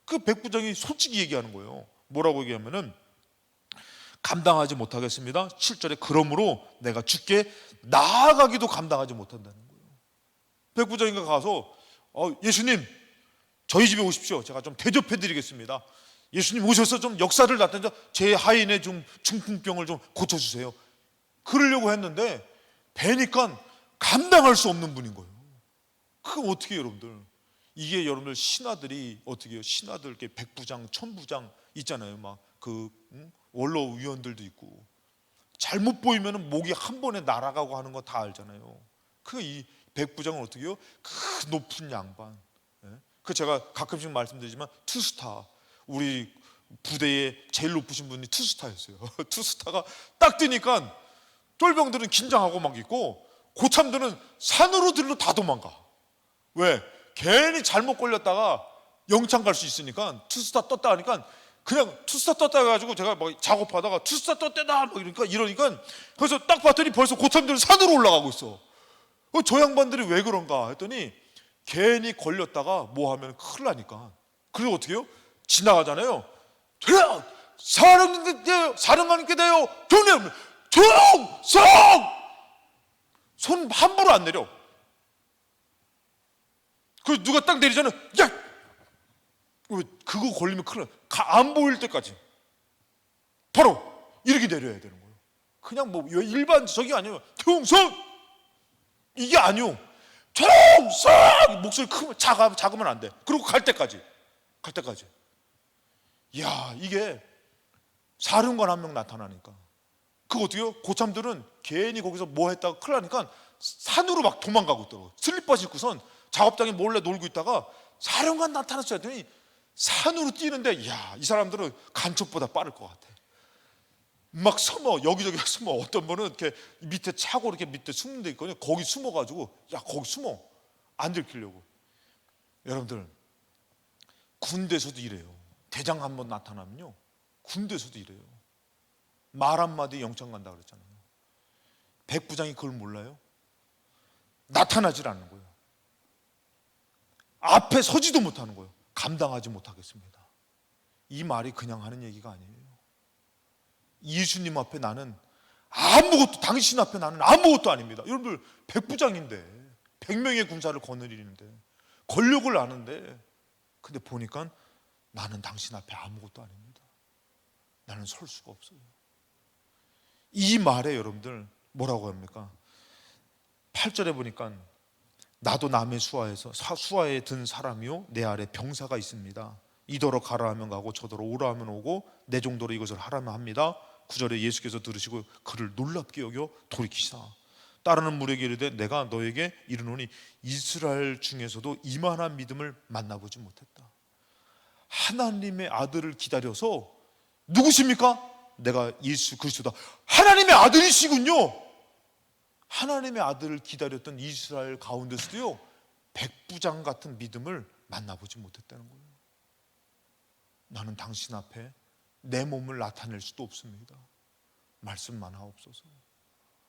그 백부장이 솔직히 얘기하는 거예요. 뭐라고 얘기하면은, 감당하지 못하겠습니다. 7절에 그러므로 내가 주께 나아가기도 감당하지 못한다는 거예요. 백부장이가 가서 예수님, 저희 집에 오십시오. 제가 좀 대접해 드리겠습니다. 예수님 오셔서 좀 역사를 나타내서 제 하인의 좀 중풍병을 좀 고쳐주세요. 그러려고 했는데 뵈니까 감당할 수 없는 분인 거예요. 그거 어떻게 해요, 여러분들? 이게 여러분들 신하들이 어떻게 해요? 신하들 이렇게 백부장, 천부장 있잖아요. 막 원로위원들도 있고, 잘못 보이면 목이 한 번에 날아가고 하는 거 다 알잖아요. 이 백부장은 어떻게 해요? 그 높은 양반. 그 제가 가끔씩 말씀드리지만 투스타, 우리 부대에 제일 높으신 분이 투스타였어요. 투스타가 딱 뜨니까 똘병들은 긴장하고 막 있고, 고참들은 산으로 들로 다 도망가. 왜? 괜히 잘못 걸렸다가 영창 갈 수 있으니까. 투스타 떴다 하니까 그냥 투스타 떴다 해가지고, 제가 막 작업하다가 투스타 떴대다 막 이러니까 그래서 딱 봤더니 벌써 고참들은 산으로 올라가고 있어. 저 양반들이 왜 그런가 했더니, 괜히 걸렸다가 뭐 하면 큰일 나니까. 그리고 어떻게 해요? 지나가잖아요. 사령관님께 대요. 경례 충성! 손 함부로 안 내려. 그 누가 딱 내리잖아요. 야! 그거 걸리면 큰일 나. 안 보일 때까지 바로 이렇게 내려야 되는 거예요. 그냥 뭐 일반적이 아니에요. 충성! 이게 아니요. 충성! 목소리 크면 작으면 안 돼. 그리고 갈 때까지. 이야, 이게 사령관 한 명 나타나니까. 그거 어떻게 해요? 고참들은 괜히 거기서 뭐 했다가 큰일 나니까 산으로 막 도망가고 있더라고요. 슬리퍼 신고선 작업장에 몰래 놀고 있다가 사령관 나타났어야 했더니 산으로 뛰는데, 이야, 이 사람들은 간첩보다 빠를 것 같아. 막 숨어, 여기저기 숨어. 어떤 분은 이렇게 밑에 차고 이렇게 밑에 숨는 데 있거든요. 거기 숨어가지고, 야, 거기 숨어. 안 들키려고. 여러분들, 군대에서도 이래요. 대장 한번 나타나면요, 군대에서도 이래요. 말 한마디 영창 간다 그랬잖아요. 백부장이 그걸 몰라요? 나타나질 않는 거예요. 앞에 서지도 못하는 거예요. 감당하지 못하겠습니다. 이 말이 그냥 하는 얘기가 아니에요. 예수님 앞에 나는 아무것도, 당신 앞에 나는 아무것도 아닙니다. 여러분들, 백부장인데 100명의 군사를 거느리는데 권력을 아는데, 근데 보니까 나는 당신 앞에 아무것도 아닙니다. 나는 설 수가 없어요. 이 말에 여러분들 뭐라고 합니까? 8절에 보니까 나도 남의 수하에 든 사람이요 내 아래 병사가 있습니다. 이더러 가라 하면 가고 저더러 오라 하면 오고 내 정도로 이것을 하라면 합니다. 9절에 예수께서 들으시고 그를 놀랍게 여겨 돌이키사 따르는 무리에게 이르되 내가 너에게 이르노니 이스라엘 중에서도 이만한 믿음을 만나보지 못했다. 하나님의 아들을 기다려서, 누구십니까? 내가 예수 그리스도다. 하나님의 아들이시군요. 하나님의 아들을 기다렸던 이스라엘 가운데서도요, 백부장 같은 믿음을 만나보지 못했다는 거예요. 나는 당신 앞에 내 몸을 나타낼 수도 없습니다. 말씀만 하옵소서.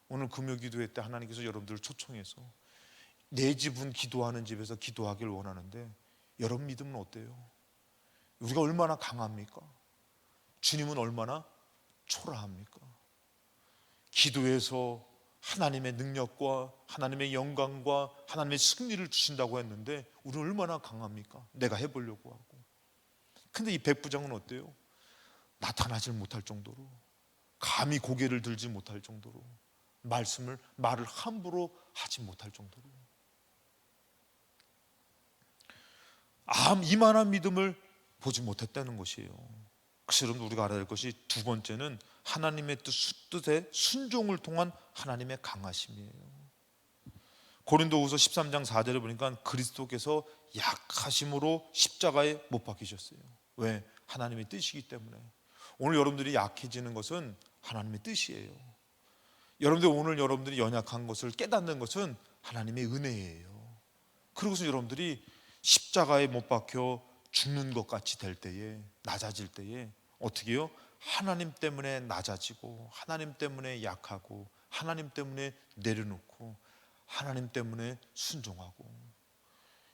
오늘 금요 기도회 때 하나님께서 여러분들을 초청해서 내 집은 기도하는 집에서 기도하길 원하는데, 여러분 믿음은 어때요? 우리가 얼마나 강합니까? 주님은 얼마나 초라합니까? 기도해서 하나님의 능력과 하나님의 영광과 하나님의 승리를 주신다고 했는데 우리는 얼마나 강합니까? 내가 해보려고 하고. 근데 이 백부장은 어때요? 나타나질 못할 정도로, 감히 고개를 들지 못할 정도로, 말을 함부로 하지 못할 정도로. 이만한 믿음을 보지 못했다는 것이에요. 그래서 여러분 우리가 알아야 될 것이 두 번째는 하나님의 뜻에 순종을 통한 하나님의 강하심이에요. 고린도후서 13장 4절에 보니까 그리스도께서 약하심으로 십자가에 못 박히셨어요. 왜? 하나님의 뜻이기 때문에. 오늘 여러분들이 약해지는 것은 하나님의 뜻이에요. 오늘 여러분들이 연약한 것을 깨닫는 것은 하나님의 은혜예요. 그러고서 여러분들이 십자가에 못 박혀 죽는 것 같이 될 때에, 낮아질 때에 어떻게 해요? 하나님 때문에 낮아지고, 하나님 때문에 약하고, 하나님 때문에 내려놓고, 하나님 때문에 순종하고.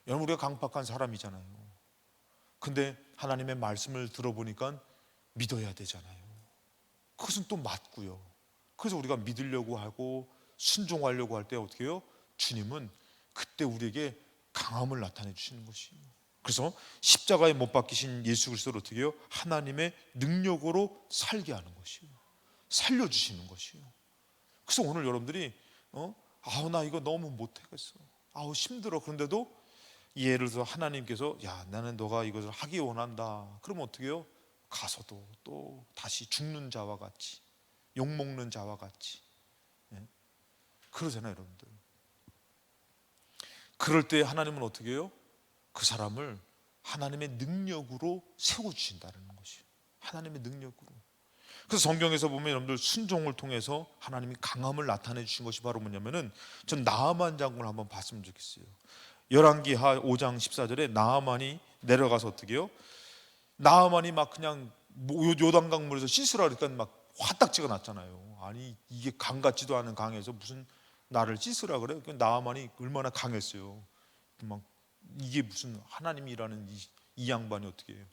여러분 우리가 강팍한 사람이잖아요. 근데 하나님의 말씀을 들어보니까 믿어야 되잖아요. 그것은 또 맞고요. 그래서 우리가 믿으려고 하고 순종하려고 할 때 어떻게 해요? 주님은 그때 우리에게 강함을 나타내 주시는 것이에요. 그래서 십자가에 못 박히신 예수 그리스도를 어떻게 해요? 하나님의 능력으로 살게 하는 것이에요. 살려주시는 것이에요. 그래서 오늘 여러분들이 나 이거 너무 못하겠어, 힘들어. 그런데도 예를 들어서 하나님께서 나는 너가 이것을 하기 원한다. 그러면 어떻게 해요? 가서도 또 다시 죽는 자와 같이, 욕먹는 자와 같이, 그러잖아요 여러분들. 그럴 때 하나님은 어떻게 해요? 그 사람을 하나님의 능력으로 세워주신다는 것이에요. 하나님의 능력으로. 그래서 성경에서 보면 여러분들 순종을 통해서 하나님이 강함을 나타내 주신 것이 바로 뭐냐면은, 전 나아만 장군을 한번 봤으면 좋겠어요. 열왕기하 5장 14절에 나아만이 내려가서 어떻게 해요? 나아만이 막 그냥 요단강 물에서 씻으라 그러니까 막 화딱지가 났잖아요. 아니 이게 강 같지도 않은 강에서 무슨 나를 씻으라 그래? 나아만이 얼마나 강했어요. 막 이게 무슨 하나님이라는 이 양반이 어떻게 해요?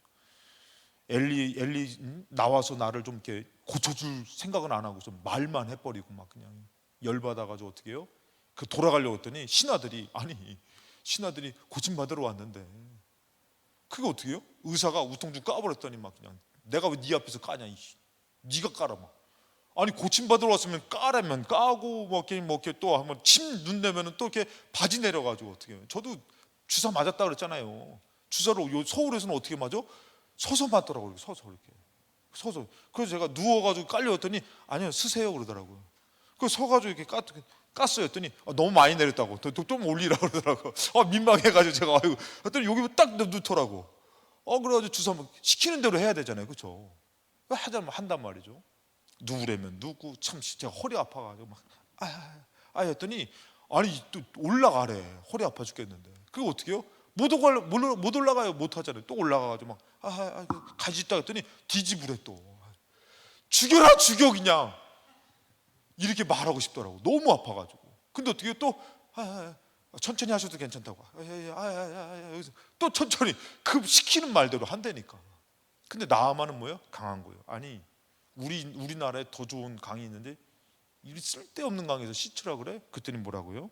엘리 나와서 나를 좀 이렇게 고쳐줄 생각은 안 하고서 말만 해버리고 막 그냥 열받아가지고 어떻게 해요? 그 돌아가려고 했더니 신하들이 고침받으러 왔는데, 그게 어떻게 해요? 의사가 우통주 까버렸더니 막 그냥 내가 왜 네 앞에서 까냐, 네가 까라 막. 아니 고침받으러 왔으면 까라면 까고 뭐 이렇게 또 한번 침 눈 내면은 또 이렇게 바지 내려가지고 어떻게 해요? 저도 주사 맞았다 그랬잖아요. 주사로 서울에서는 어떻게 맞아? 서서 맞더라고요. 서서 이렇게 서서. 그래서 제가 누워가지고 깔려왔더니 아니요 쓰세요 그러더라고요. 그래서 서가지고 이렇게 깠어요. 했더니 너무 많이 내렸다고 좀 올리라 그러더라고. 민망해가지고 제가 했더니 여기 딱 넣더라고. 그래가지고 주사 시키는 대로 해야 되잖아요, 그렇죠? 한단 말이죠. 누우려면 누구, 참 제가 허리 아파가지고 막 했더니 아니 또 올라가래. 허리 아파 죽겠는데. 그거 어떻게 해요? 못 올라가요. 못 하잖아요. 또 올라가가지고 막 가지 있다 했더니 뒤집으래. 또 죽여라 죽여 그냥 이렇게 말하고 싶더라고. 너무 아파가지고. 근데 어떻게 또 천천히 하셔도 괜찮다고. 여기서 또 천천히 그 시키는 말대로 한다니까. 근데 나아만은 뭐예요? 강한 거예요. 아니 우리나라에 더 좋은 강이 있는데 이 쓸데없는 강에서 씻으라 그래? 그랬더니 뭐라고요?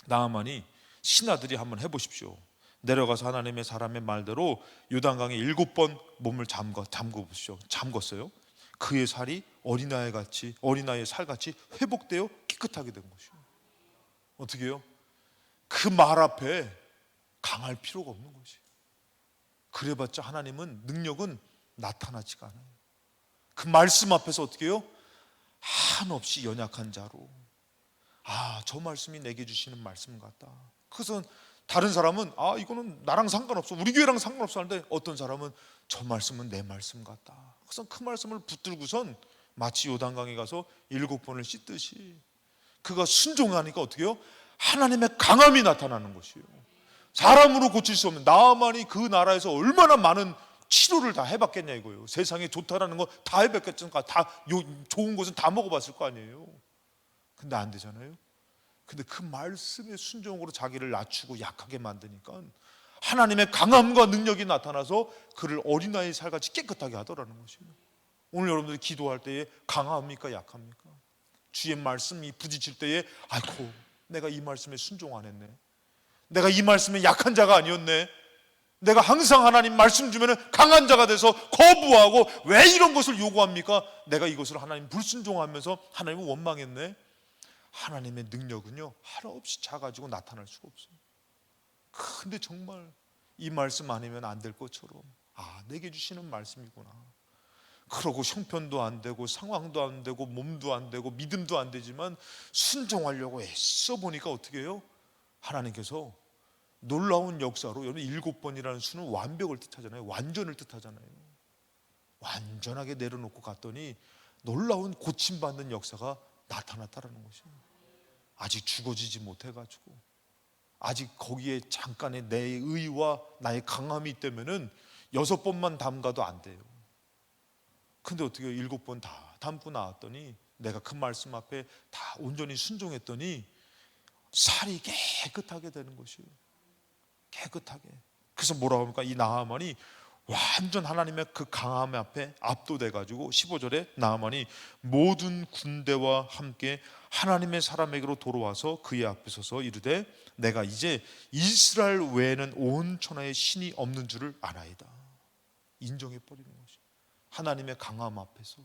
나아만이 신하들이 한번 해보십시오. 내려가서 하나님의 사람의 말대로 요단강에 7번 몸을 잠궈보십시오. 잠궜어요. 그의 살이 어린아이의 살같이 회복되어 깨끗하게 된 것이요. 어떻게 해요? 그 말 앞에 강할 필요가 없는 것이에요. 그래봤자 하나님은 능력은 나타나지가 않아요. 그 말씀 앞에서 어떻게 해요? 한없이 연약한 자로 저 말씀이 내게 주시는 말씀 같다. 그래서 다른 사람은 이거는 나랑 상관없어, 우리 교회랑 상관없어 하는데, 어떤 사람은 저 말씀은 내 말씀 같다. 그래서 그 말씀을 붙들고선 마치 요단강에 가서 7번을 씻듯이 그가 순종하니까 어떻게 해요? 하나님의 강함이 나타나는 것이에요. 사람으로 고칠 수 없는 나아만이 그 나라에서 얼마나 많은 치료를 다 해봤겠냐 이거예요. 세상에 좋다라는 거 다 해봤겠잖아. 다 좋은 것은 다 먹어봤을 거 아니에요. 근데 안 되잖아요. 근데 그 말씀의 순종으로 자기를 낮추고 약하게 만드니까 하나님의 강함과 능력이 나타나서 그를 어린아이 살같이 깨끗하게 하더라는 것이에요. 오늘 여러분들이 기도할 때에 강합니까 약합니까? 주의 말씀이 부딪힐 때에 아이고 내가 이 말씀에 순종 안 했네, 내가 이 말씀에 약한 자가 아니었네, 내가 항상 하나님 말씀 주면 강한 자가 돼서 거부하고 왜 이런 것을 요구합니까? 내가 이것을 하나님 불순종하면서 하나님을 원망했네. 하나님의 능력은요 한없이 작아지고 나타날 수가 없어요. 근데 정말 이 말씀 아니면 안 될 것처럼 내게 주시는 말씀이구나. 그러고 형편도 안 되고 상황도 안 되고 몸도 안 되고 믿음도 안 되지만 순종하려고 애써 보니까 어떻게 해요? 하나님께서 놀라운 역사로, 여러분 7번이라는 수는 완벽을 뜻하잖아요. 완전을 뜻하잖아요. 완전하게 내려놓고 갔더니 놀라운 고침받는 역사가 나타났다라는 것이에요. 아직 죽어지지 못해가지고, 아직 거기에 잠깐의 내 의와 나의 강함이 있다면은 6번만 담가도 안 돼요. 근데 어떻게 7번 다 담고 나왔더니, 내가 그 말씀 앞에 다 온전히 순종했더니 살이 깨끗하게 되는 것이에요. 깨끗하게. 그래서 뭐라고 합니까? 이 나아만이 완전 하나님의 그 강함 앞에 압도돼가지고 15절에 나아만이 모든 군대와 함께 하나님의 사람에게로 돌아와서 그의 앞에 서서 이르되 내가 이제 이스라엘 외에는 온 천하에 신이 없는 줄을 아나이다. 인정해버리는 것이, 하나님의 강함 앞에서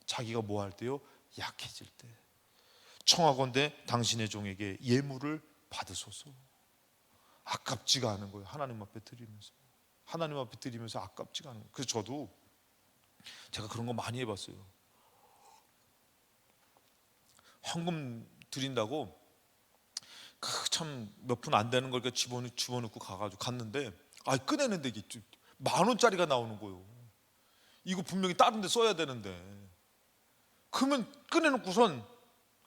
자기가 뭐 할 때요? 약해질 때. 청하건대 당신의 종에게 예물을 받으소서. 아깝지가 않은 거예요. 하나님 앞에 드리면서, 하나님 앞에 드리면서 아깝지가 않은 거예요. 그래서 저도 제가 그런 거 많이 해봤어요. 헌금 드린다고 참 몇 푼 안 되는 걸 집어넣고 가가지고 갔는데, 꺼내는데 이게 10,000원짜리가 나오는 거예요. 이거 분명히 다른 데 써야 되는데, 그러면 꺼내놓고선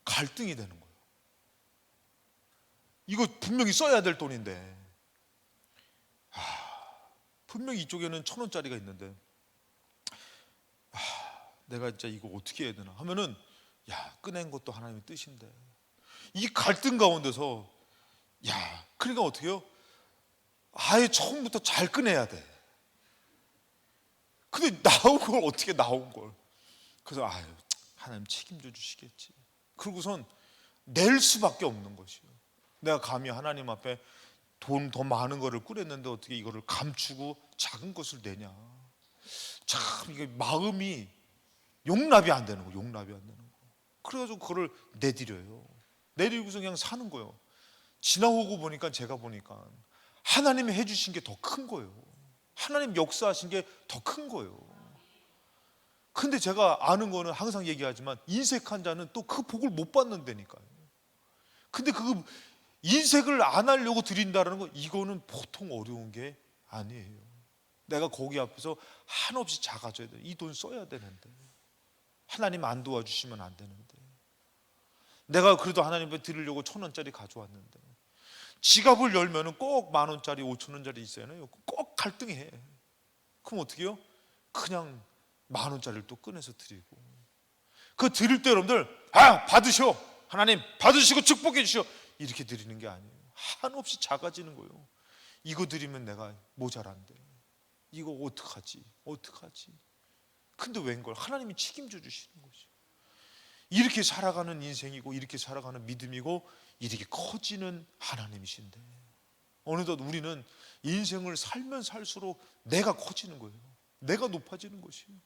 갈등이 되는 거예요. 이거 분명히 써야 될 돈인데, 분명히 이쪽에는 1,000원짜리가 있는데, 내가 진짜 이거 어떻게 해야 되나 하면은, 꺼낸 것도 하나님의 뜻인데, 이 갈등 가운데서, 그러니까 어떻게 해요? 아예 처음부터 잘 꺼내야 돼. 근데 나온 걸 어떻게 나온 걸. 그래서 하나님 책임져 주시겠지. 그러고선 낼 수밖에 없는 것이에요. 내가 감히 하나님 앞에 돈 더 많은 거를 꾸렸는데 어떻게 이거를 감추고 작은 것을 내냐. 참 이게 마음이 용납이 안 되는 거예요. 용납이 안 되는 거. 그래가지고 그거를 내드려요. 내리고서 그냥 사는 거예요. 지나오고 보니까, 제가 보니까 하나님이 해주신 게 더 큰 거예요. 하나님 역사하신 게 더 큰 거예요. 근데 제가 아는 거는 항상 얘기하지만, 인색한 자는 또 그 복을 못 받는다니까요. 근데 그 인색을 안 하려고 드린다는 거, 이거는 보통 어려운 게 아니에요. 내가 거기 앞에서 한없이 작아져야 돼. 이 돈 써야 되는데, 하나님 안 도와주시면 안 되는데, 내가 그래도 하나님 앞에 드리려고 1,000원짜리 가져왔는데, 지갑을 열면은 꼭 10,000원짜리 5,000원짜리 있어요. 꼭 갈등해. 그럼 어떻게 해요? 그냥 10,000원짜리를 또 꺼내서 드리고, 그 드릴 때 여러분들 받으셔, 하나님 받으시고 축복해 주시오, 이렇게 드리는 게 아니에요. 한없이 작아지는 거예요. 이거 드리면 내가 모자란데, 이거 어떡하지? 근데 웬걸 하나님이 책임져 주시는 거죠. 이렇게 살아가는 인생이고, 이렇게 살아가는 믿음이고, 이렇게 커지는 하나님이신데, 어느덧 우리는 인생을 살면 살수록 내가 커지는 거예요. 내가 높아지는 것이에요.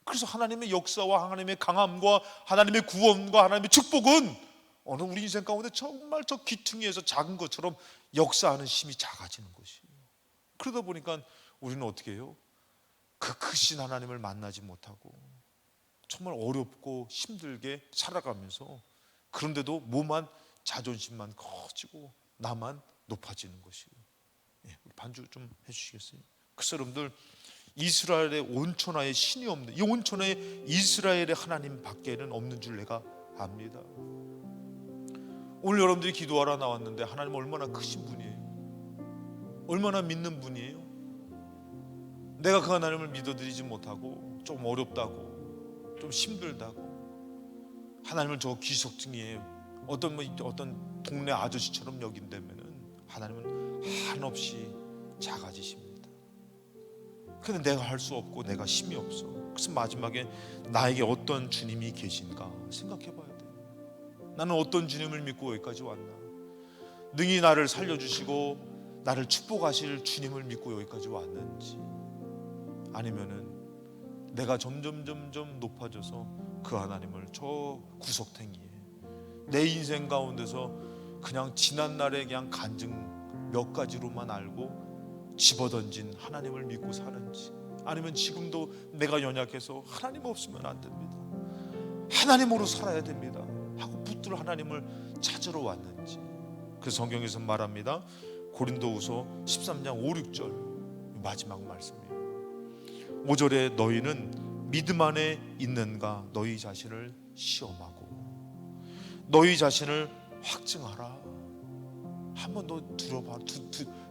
그래서 하나님의 역사와 하나님의 강함과 하나님의 구원과 하나님의 축복은 어느 우리 인생 가운데 정말 저 귀퉁이에서 작은 것처럼 역사하는 힘이 작아지는 것이에요. 그러다 보니까 우리는 어떻게 해요? 그 크신 하나님을 만나지 못하고 정말 어렵고 힘들게 살아가면서, 그런데도 뭐만, 자존심만 커지고 나만 높아지는 것이에요. 반주 좀 해주시겠어요? 그래서 여러분들, 이스라엘의 온천하에 신이 없는, 이 온천하에 이스라엘의 하나님 밖에는 없는 줄 내가 압니다. 오늘 여러분들이 기도하러 나왔는데, 하나님 얼마나 크신 분이에요. 얼마나 믿는 분이에요. 내가 그 하나님을 믿어드리지 못하고 좀 어렵다고, 좀 힘들다고, 하나님을 저 귀석증이에 어떤 동네 아저씨처럼 여긴다면은, 하나님은 한없이 작아지십니다. 근데 내가 할 수 없고 내가 힘이 없어. 그래서 마지막에 나에게 어떤 주님이 계신가 생각해 봐야 돼요. 나는 어떤 주님을 믿고 여기까지 왔나? 능히 나를 살려주시고 나를 축복하실 주님을 믿고 여기까지 왔는지, 아니면은 내가 점점 높아져서 그 하나님을 저 구석탱이에, 내 인생 가운데서 그냥 지난날의 그냥 간증 몇 가지로만 알고 집어던진 하나님을 믿고 사는지, 아니면 지금도 내가 연약해서 하나님 없으면 안 됩니다, 하나님으로 살아야 됩니다 하고 붙들 하나님을 찾으러 왔는지. 그 성경에서 말합니다. 고린도후서 13장 5, 6절 마지막 말씀이에요. 5절에 너희는 믿음 안에 있는가 너희 자신을 시험하고 너희 자신을 확증하라. 한번 너 둘러봐라.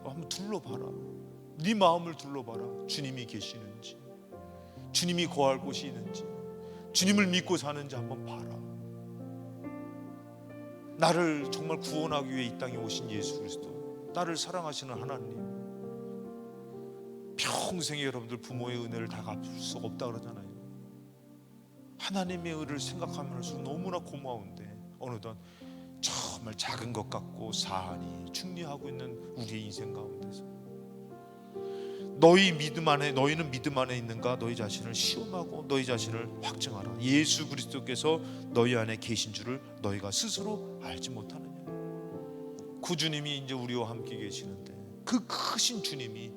한번 둘러봐라. 네 마음을 둘러봐라. 주님이 계시는지, 주님이 거할 곳이 있는지, 주님을 믿고 사는지 한번 봐라. 나를 정말 구원하기 위해 이 땅에 오신 예수 그리스도, 나를 사랑하시는 하나님, 평생에 여러분들 부모의 은혜를 다 갚을 수 없다 그러잖아요. 하나님의 은혜를 생각하면서 너무나 고마운데 어느덧 정말 작은 것 같고 사안이 중리하고 있는 우리의 인생 가운데서 너희는 믿음 안에 있는가 너희 자신을 시험하고 너희 자신을 확증하라. 예수 그리스도께서 너희 안에 계신 줄을 너희가 스스로 알지 못하느냐. 그 주님이 이제 우리와 함께 계시는데, 그 크신 주님이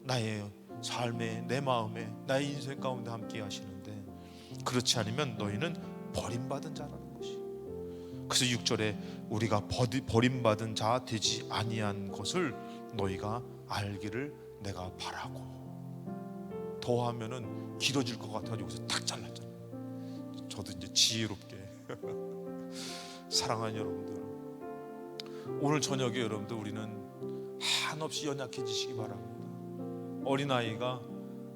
나의 삶에, 내 마음에, 나의 인생 가운데 함께 하시는데, 그렇지 않으면 너희는 버림받은 자라는 것이. 그래서 6절에 우리가 버림받은 자 되지 아니한 것을 너희가 알기를 내가 바라고. 더하면은 길어질 것 같아서 여기서 딱 잘랐잖아요. 저도 이제 지혜롭게 사랑하는 여러분들, 오늘 저녁에 여러분들 우리는 한없이 연약해지시기 바랍니다. 어린아이가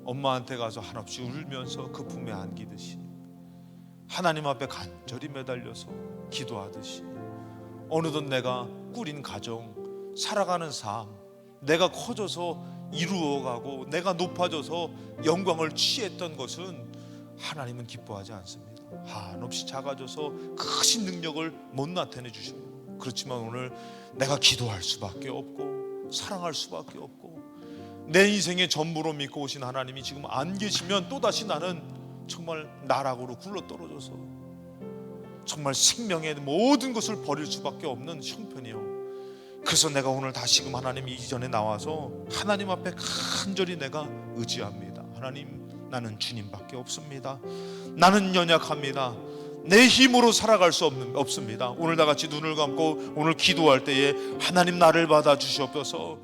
엄마한테 가서 한없이 울면서 그 품에 안기듯이, 하나님 앞에 간절히 매달려서 기도하듯이, 어느덧 내가 꾸린 가정, 살아가는 삶, 내가 커져서 이루어가고 내가 높아져서 영광을 취했던 것은 하나님은 기뻐하지 않습니다. 한없이 작아져서 크신 능력을 못 나타내 주셔요. 그렇지만 오늘 내가 기도할 수밖에 없고 사랑할 수밖에 없고 내 인생의 전부로 믿고 오신 하나님이 지금 안 계시면 또다시 나는 정말 나락으로 굴러떨어져서 정말 생명의 모든 것을 버릴 수밖에 없는 형편이요. 그래서 내가 오늘 다시금 하나님 이전에 나와서 하나님 앞에 간절히 내가 의지합니다. 하나님, 나는 주님밖에 없습니다. 나는 연약합니다. 내 힘으로 살아갈 수 없습니다. 오늘 다 같이 눈을 감고 오늘 기도할 때에 하나님 나를 받아 주시옵소서.